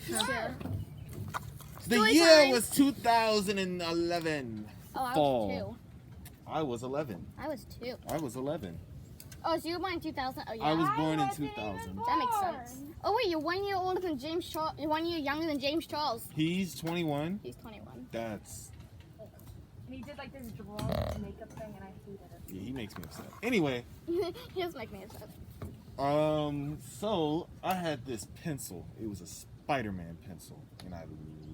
Sure. The Story year time. was 2011. Oh, I Fall. was 2. I was 11. I was 2. I was 11. Oh, so you were born in 2000? Oh, yeah. I was born in wasn't 2000. even That makes sense. Oh, wait, you're 1 year older than James Charles. You're 1 year younger than James Charles. He's 21. He's 21. That's... And he did like this drunk makeup thing, and I hated it. Yeah, he makes me upset. Anyway, He does make me upset. so I had this pencil. It was a Spider-Man pencil, and I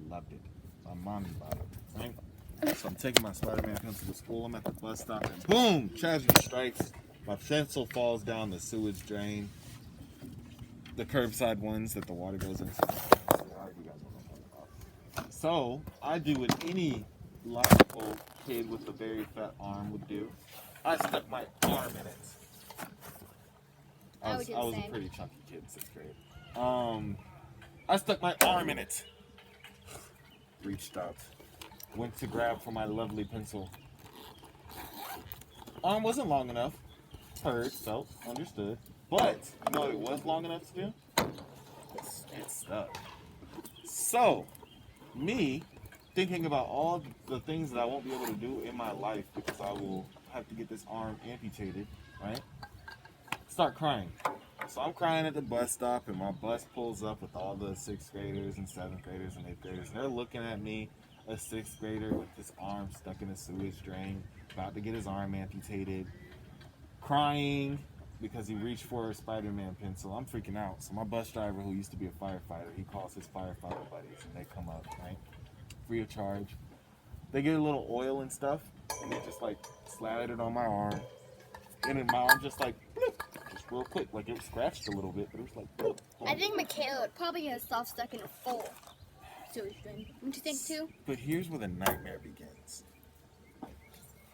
loved it. My mommy bought it, right? So I'm taking my Spider-Man pencil to school. I'm at the bus stop, and boom! Tragedy strikes. My pencil falls down the sewage drain. The curbside ones that the water goes into. So I do what any logical kid with a very fat arm would do. I stuck my arm in it. I would do the I was a same. pretty chunky kid in 6th grade. I stuck my arm in it. Reached out. Went to grab for my lovely pencil. Arm wasn't long enough. Heard, felt, understood. But, you know what it was long enough to do? It stuck. So, me thinking about all the things that I won't be able to do in my life because I will have to get this arm amputated, right? Start crying. So I'm crying at the bus stop, and my bus pulls up with all the 6th graders and 7th graders and 8th graders. And they're looking at me, a 6th grader with his arm stuck in a sewage drain, about to get his arm amputated, crying because he reached for a Spider-Man pencil. I'm freaking out. So my bus driver, who used to be a firefighter, he calls his firefighter buddies, and they come up, right? Free of charge. They get a little oil and stuff, and they just like slather it on my arm. And then my arm just like, bloop, just real quick. Like it was scratched a little bit, but it was like, bloop. I think Michaela would probably get herself stuck in a full sewage drain. Don't you think, too? But here's where the nightmare begins.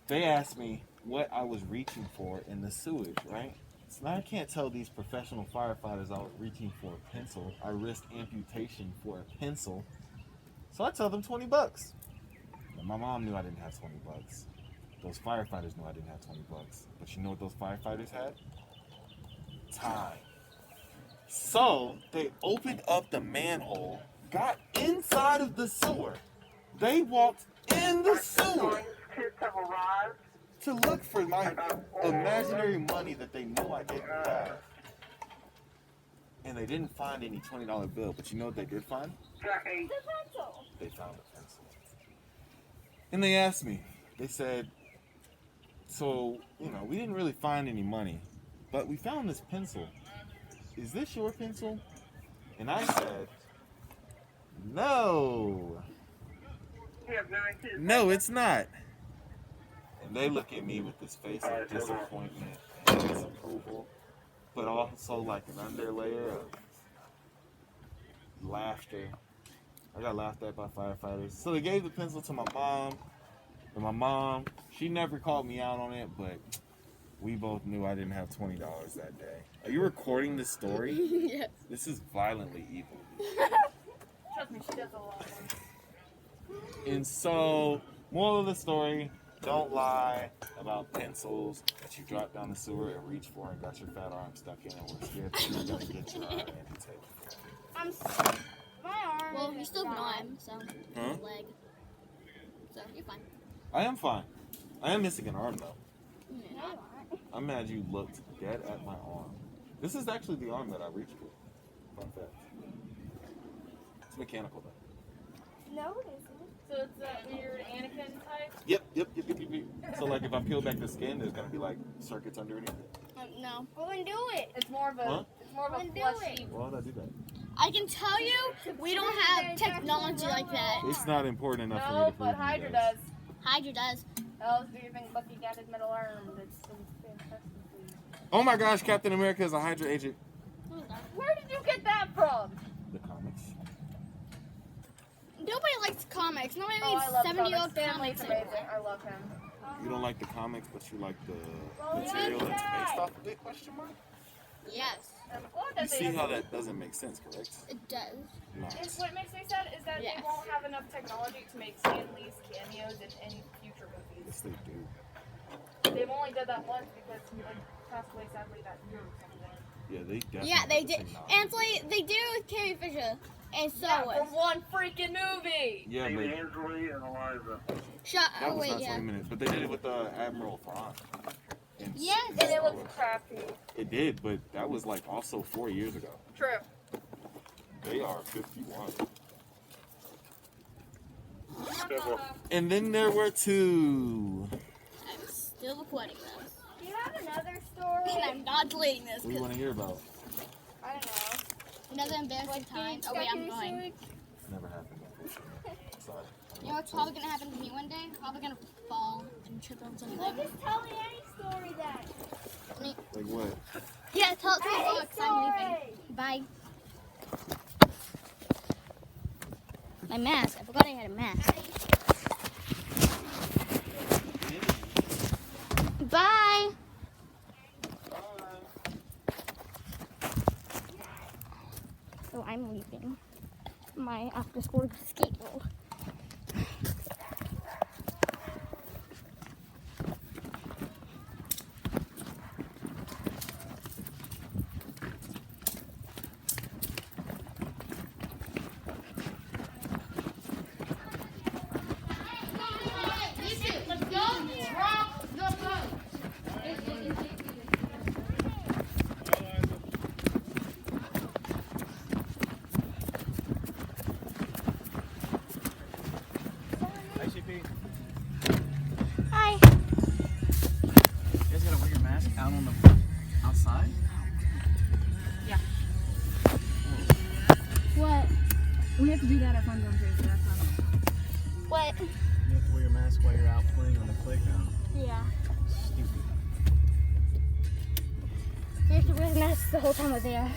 They asked me what I was reaching for in the sewage, right? So now I can't tell these professional firefighters I was reaching for a pencil. I risked amputation for a pencil. So I tell them $20. And my mom knew I didn't have $20. Those firefighters knew I didn't have $20. But you know what those firefighters had? Time. So they opened up the manhole, got inside of the sewer. They walked in the sewer to look for my imaginary money that they knew I didn't have. And they didn't find any $20 bill, but you know what they did find? The pencil. They found a pencil. And they asked me, they said, so, you know, we didn't really find any money, but we found this pencil. Is this your pencil? And I said, no. No, it's not. And they look at me with this face of disappointment and disapproval, but also like an underlayer of laughter. I got laughed at by firefighters. So they gave the pencil to my mom. And my mom, she never called me out on it, but we both knew I didn't have $20 that day. Are you recording this story? Yes. This is violently evil. Trust me, she does a lot. And so, moral of the story, don't lie about pencils that you dropped down the sewer and reached for and got your fat arm stuck in and were scared that you were going to get your arm amputated. My arm. Well, you still have an arm, so. Huh? Leg. So, you're fine. I am fine. I am missing an arm though. Yeah. I'm mad you looked dead at my arm. This is actually the arm that I reached for. Fun fact. It's mechanical though. No, it isn't. So it's that weird Anakin type? Yep. So like if I peel back the skin, there's gonna be like circuits underneath it. No. Well, then do it. It's more of a, Huh? it's more of a Then do fleshy. Why would I do that? I can tell you, we don't have technology like that. It's not important enough for me No, to prove but to you Hydra guys. does. Hydra does. Else do you think Bucky got his metal arm? That's so fantastic. Oh my gosh, Captain America is a Hydra agent. Where did you get that from? The comics. Nobody likes comics. Nobody Oh, I reads love 70-year-old Stan comics Lee's amazing. anymore. I love him. You don't like the comics, but you like the Well, material yeah, that's yeah. based off of it? Question mark. Yes, Well, You that's see it. how that doesn't make sense, correct? it does. Not. It's what makes me sad is that Yes. they won't have enough technology to make Stan Lee's cameos in any future movies. Yes, they do. They've only did that once because he like passed away sadly that year or something. Yeah, they definitely. Yeah, they have the did. technology. Ansley, they do with Carrie Fisher. And so Yeah, was. from one freaking movie. Yeah, David but Hensley and Eliza. Shut. that Oh was wait, not yeah. 20 minutes. But they did it with Admiral Thrawn. Yes. And it looks crappy. It did, but that was like also 4 years ago. True. They are 51. Careful. And then there were 2. I'm still recording this. Do you have another story? And I'm not deleting this What do you because want to hear about? I don't know. another embarrassing time. Oh wait, I'm going. Never happened. Sorry. You know what's probably gonna happen to me one day? Probably gonna fall and trip on something. Well, just tell me any story then. Like what? Yeah, tell it to me Any because I'm leaving. story. Bye. My mask. I forgot I had a mask. Bye. So I'm leaving my after school skateboard. Hi. You guys gotta wear your mask out on the outside? What? We have to do that at Fun Zone too, so that's not What? You have to wear your mask while you're out playing on the playground. Yeah. Stupid. You have to wear the mask the whole time we're there.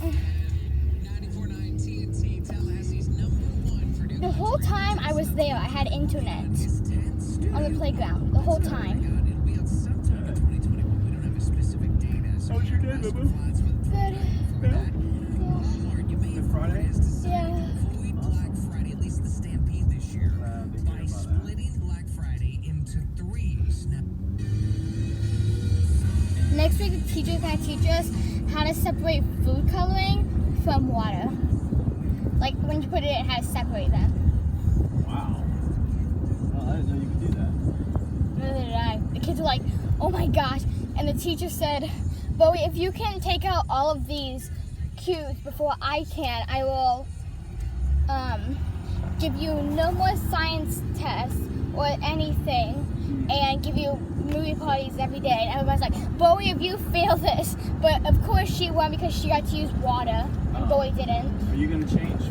94.9 TNT, Tallahassee's #1 for new The whole time I was there, I had internet on the playground. The whole time. It'll be out sometime in 2021. We don't have a specific date as How was your day, Boo-Boo? Good. Walmart. You may Good have Friday? noticed decided Yeah. to avoid Black Friday, at least the Stampede this year, Big by deal about that. splitting Black Friday into 3. Next week, the teacher's gonna teach us how to separate food coloring from water. Like when you put it in, how to separate them. Wow. Well, I didn't know you could do that. Neither did I. The kids were like, "Oh my gosh!" And the teacher said, "Bowie, if you can take out all of these cubes before I can, I will give you no more science tests or anything, and give you movie parties every day." And everybody's like, "Bowie, if you fail this," but of course she won because she got to use water, and Oh. Bowie didn't. Are you gonna change?